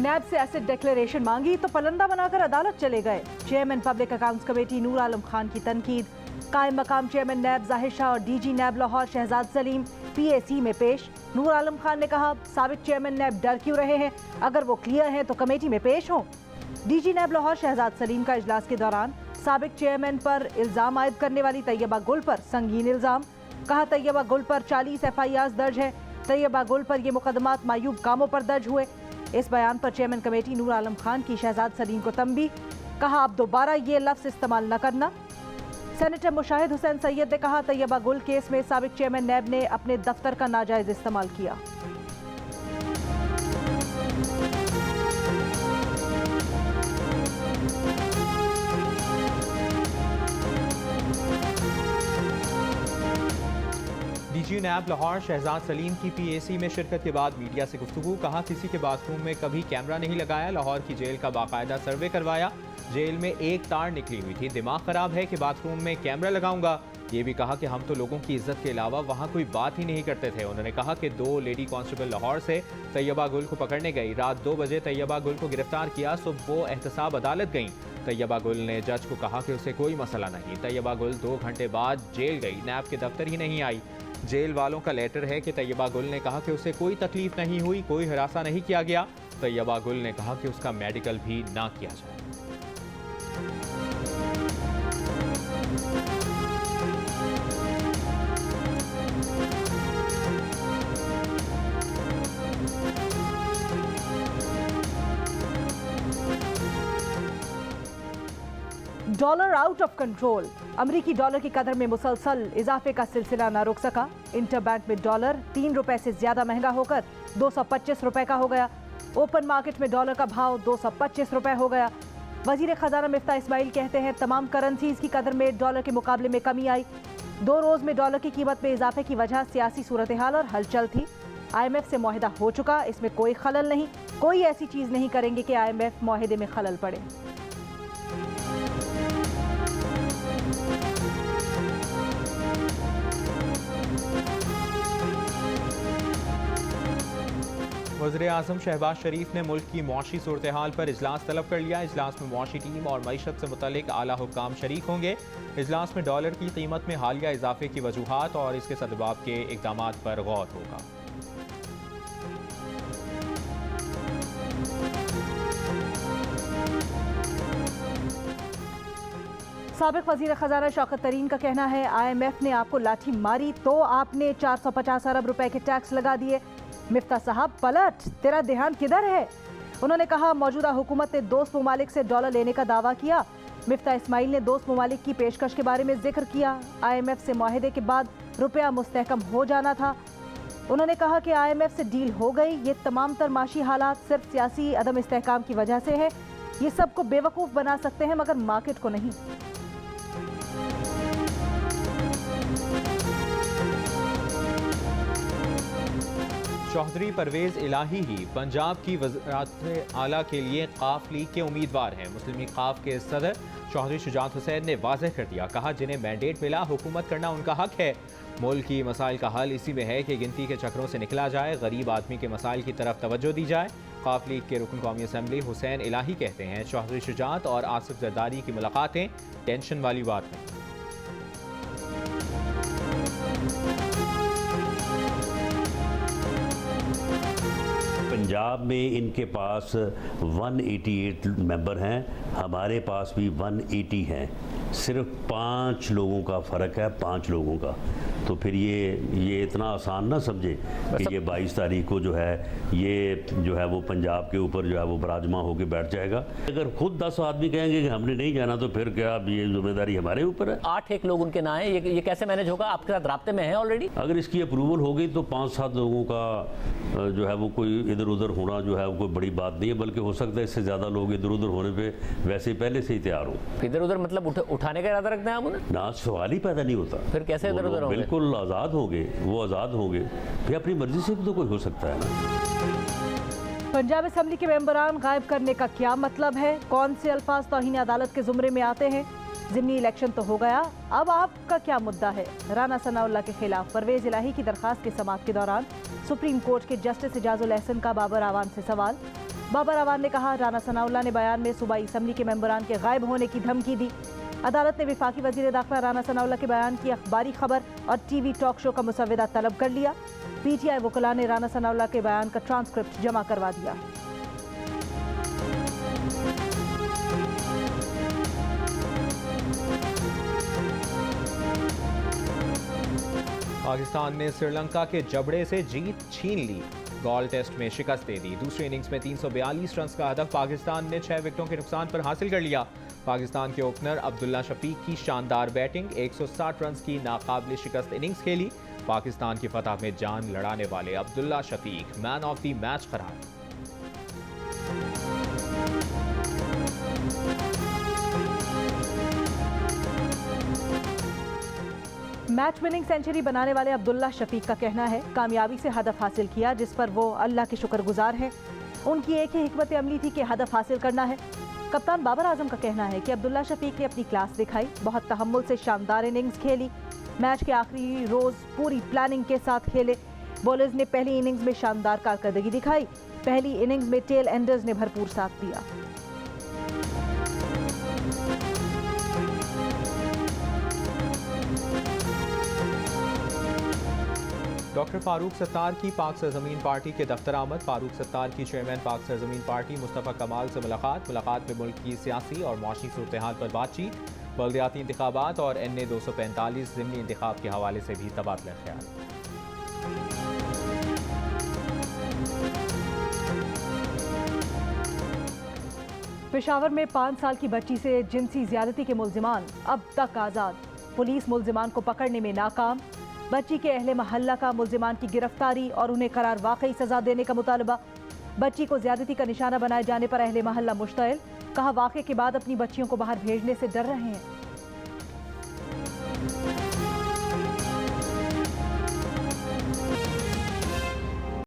नैब से asset declaration मांगी तो पलंदा बनाकर अदालत चले गए। Chairman public accounts committee Noor Alam Khan की तनकीद। कायम मकाम चेयरमैन नैब जाहिर शाह और DG NAB Lahore Shahzad Saleem PAC में पेश। नूर आलम खान ने कहा, साबिक चेयरमैन नैब डर क्यों रहे हैं, अगर वो क्लियर हैं तो कमेटी में पेश हों। डीजी नैब लाहौर शहजाद सलीम का इजलास के दौरान साबिक चेयरमैन पर इल्जाम आयद करने वाली तैयबा गुल पर संगीन इल्जाम। कहा, तैयबा गुल पर 40 FIR दर्ज है। तैयबा गुल पर ये मुकदमात मायूब कामों पर दर्ज हुए। इस बयान पर चेयरमैन कमेटी नूर आलम खान की शहजाद सलीम को तंबी। कहा, अब दोबारा ये लफ्ज इस्तेमाल न करना। सेनेटर मुशाहिद हुसैन सैयद ने कहा, तैयबा गुल केस में साबिक चेयरमैन नैब ने अपने दफ्तर का नाजायज इस्तेमाल किया। डीजी नैब लाहौर शहजाद सलीम की पीएसी में शिरकत के बाद मीडिया से गुफ्तगू। कहा, किसी के बाथरूम में कभी कैमरा नहीं लगाया, लाहौर की जेल का बाकायदा सर्वे करवाया। जेल में एक तार निकली हुई थी, दिमाग खराब है कि बाथरूम में कैमरा लगाऊंगा। ये भी कहा कि हम तो लोगों की इज्जत के अलावा वहाँ कोई बात ही नहीं करते थे। उन्होंने कहा कि 2 लेडी कांस्टेबल लाहौर से तैयबा गुल को पकड़ने गई। रात 2 बजे तैयबा गुल को गिरफ्तार किया। सुबह वो एहतसाब अदालत गई। तैयबा गुल ने जज को कहा कि उसे कोई मसला नहीं। तैयबा गुल 2 घंटे बाद जेल गई, नैब के दफ्तर ही नहीं आई। जेल वालों का लेटर है कि तैयबा गुल ने कहा कि उसे कोई तकलीफ नहीं हुई, कोई हरासा नहीं किया गया। तैयबा गुल ने कहा कि उसका मेडिकल भी ना किया जाए। Dollar out of control. अमरीकी डॉलर की कदर में मुसलसल इजाफे का सिलसिला न रुक सका। इंटरबैंक में डॉलर 3 रुपए से ज्यादा महंगा होकर 225 रुपए का हो गया। ओपन मार्केट में डॉलर का भाव 225 रुपए हो गया। वजीर खजाना मिफ्ता इस्माइल कहते हैं, तमाम करेंसीज की कदर में डॉलर के मुकाबले में कमी आई। 2 रोज में डॉलर की कीमत में इजाफे की वजह सियासी सूरत हाल और हलचल थी। IMF से मुआहिदा हो चुका, इसमें कोई खलल नहीं। कोई ऐसी चीज नहीं करेंगे कि IMF मुआहिदे में खलल पड़े। वज़ीर-ए-आज़म शहबाज शरीफ ने मुल्क की मुआशी सूरत हाल पर इजलास तलब कर लिया। इजलास में मुआशी टीम और मईशत से मुतल्लिक आला हुक्काम शरीक होंगे। इजलास में डॉलर की कीमत में हालिया इजाफे की वजूहात और इसके सदबाब के इक़दामात पर गौर होगा। साबिक वजीर खजाना शौकत तरीन का कहना है, IMF ने आपको लाठी मारी तो आपने 450 अरब रुपए के टैक्स लगा दिए। मिफ्ता साहब पलट, तेरा ध्यान किधर है? उन्होंने कहा, मौजूदा हुकूमत ने दोस्त ममालिक से डॉलर लेने का दावा किया। मिफ्ता इस्माइल ने दोस्त ममालिक की पेशकश के बारे में जिक्र किया। IMF से मुआहिदे के बाद रुपया मुस्तहकम हो जाना था। उन्होंने कहा कि IMF से डील हो गई। ये तमाम तर माशी हालात सिर्फ सियासी अदम इस्तेहकाम की वजह से है। ये सबको बेवकूफ़ बना सकते हैं मगर मार्केट को नहीं। चौधरी परवेज़ इलाही ही पंजाब की वज़ारत आला के लिए काफ लीग के उम्मीदवार हैं। मुस्लिम लीग काफ के सदर चौधरी शुजात हुसैन ने वाज़ेह कर दिया। कहा, जिन्हें मैंडेट मिला हुकूमत करना उनका हक है। मुल्क की मसाइल का हल इसी में है कि गिनती के चक्रों से निकला जाए, गरीब आदमी के मसाइल की तरफ तवज्जो दी जाए। काफ लीग के रुकन कौमी असम्बली हुसैन इलाही कहते हैं, चौधरी शुजात और आसिफ जरदारी की मुलाकातें टेंशन वाली बात नहीं। पंजाब में इनके पास 188 मेंबर हैं, हमारे पास भी 180 हैं। सिर्फ 5 लोगों का फ़र्क है, 5 लोगों का। तो फिर ये इतना आसान ना समझे कि ये 22 तारीख को जो है वो पंजाब के ऊपर जो है वो बराजमा होकर बैठ जाएगा। अगर खुद 10 आदमी कहेंगे कि हमने नहीं जाना तो फिर क्या ये जिम्मेदारी हमारे ऊपर है? 8 लोग उनके ना है, ये कैसे मैनेज होगा? आपके साथ राब्ते में है ऑलरेडी? अगर इसकी अप्रूवल हो गई तो 5-7 लोगों का जो है वो कोई इधर उधर होना जो है वो कोई बड़ी बात नहीं है, बल्कि हो सकता है इससे ज़्यादा लोग इधर उधर होने पर वैसे पहले से ही तैयार हो। इधर उधर मतलब उठाने का इरादा रखते हैं आप उन्हें? ना, सवाल ही पैदा नहीं होता। फिर कैसे इधर उधर होंगे? बिल्कुल आज़ाद होंगे, वो आज़ाद होंगे, फिर अपनी मर्जी से भी तो कोई हो सकता है ना। पंजाब असम्बली के मेंबरान गायब करने का क्या मतलब है? कौन से अल्फाज तौहीन अदालत के जुमरे में आते हैं? ज़िमनी इलेक्शन तो हो गया, अब आपका क्या मुद्दा है? राना सनाउल्लाह के खिलाफ परवेज़ इलाही की दरखास्त के समाअत के दौरान सुप्रीम कोर्ट के जस्टिस इजाजुल एहसन का बाबर आवाम से सवाल। बाबर अवान ने कहा, राना सनाउल्लाह ने बयान में सूबाई असम्बली के मेंबरान के गायब होने की धमकी दी। अदालत ने वफाकी वजीर दाखिला राना सनाउल्लाह के बयान की अखबारी खबर और टीवी टॉक शो का मुसव्वदा तलब कर लिया। पीटीआई वकला ने राना सनाउल्लाह के बयान का ट्रांसक्रिप्ट जमा करवा दिया। पाकिस्तान ने श्रीलंका के जबड़े से जीत छीन ली, गॉल टेस्ट में शिकस्त दे दी। दूसरी इनिंग्स में 342 रन का हदफ पाकिस्तान ने 6 विकेटों के नुकसान पर हासिल कर लिया। पाकिस्तान के ओपनर अब्दुल्ला शफीक की शानदार बैटिंग, 160 रन की नाकाबिल शिकस्त इनिंग्स खेली। पाकिस्तान की फतह में जान लड़ाने वाले Abdullah Shafique man of the match करार। मैच विनिंग सेंचुरी बनाने वाले अब्दुल्ला शफीक का कहना है, कामयाबी से हदफ हासिल किया जिस पर वो अल्लाह के शुक्रगुजार हैं। उनकी एक ही हिकमत अमली थी कि हदफ हासिल करना है। कप्तान बाबर आजम का कहना है कि अब्दुल्ला शफीक ने अपनी क्लास दिखाई, बहुत तहम्मुल से शानदार इनिंग्स खेली। मैच के आखिरी रोज पूरी प्लानिंग के साथ खेले। बॉलर्स ने पहली इनिंग्स में शानदार कारकर्दगी दिखाई। पहली इनिंग्स में टेल एंडर्स ने भरपूर साथ दिया। डॉक्टर फारूक सत्तार की पाक सरजमीन पार्टी के दफ्तर आमद। फारूक सत्तार की चेयरमैन पाक सरजमीन पार्टी मुस्तफ़ा कमाल से मुलाकात में मुल्क की सियासी और माशी सूरत हाल पर बातचीत। बल्दियाती इंतखाबात और NA 245 ज़िमनी इंतखाब के हवाले से भी तबादला ख्याल। पेशावर में 5 साल की बच्ची से जिनसी ज्यादती के मुल्जिमान अब तक आज़ाद। पुलिस मुल्जिमान को पकड़ने में नाकाम। बच्ची के अहले महल्ला का मुल्जिमान की गिरफ्तारी और उन्हें करार वाकई सजा देने का मुतालबा। बच्ची को ज्यादती का निशाना बनाए जाने पर अहले महल्ला मुश्तइल। कहा, वाक़े के बाद अपनी बच्चियों को बाहर भेजने से डर रहे हैं।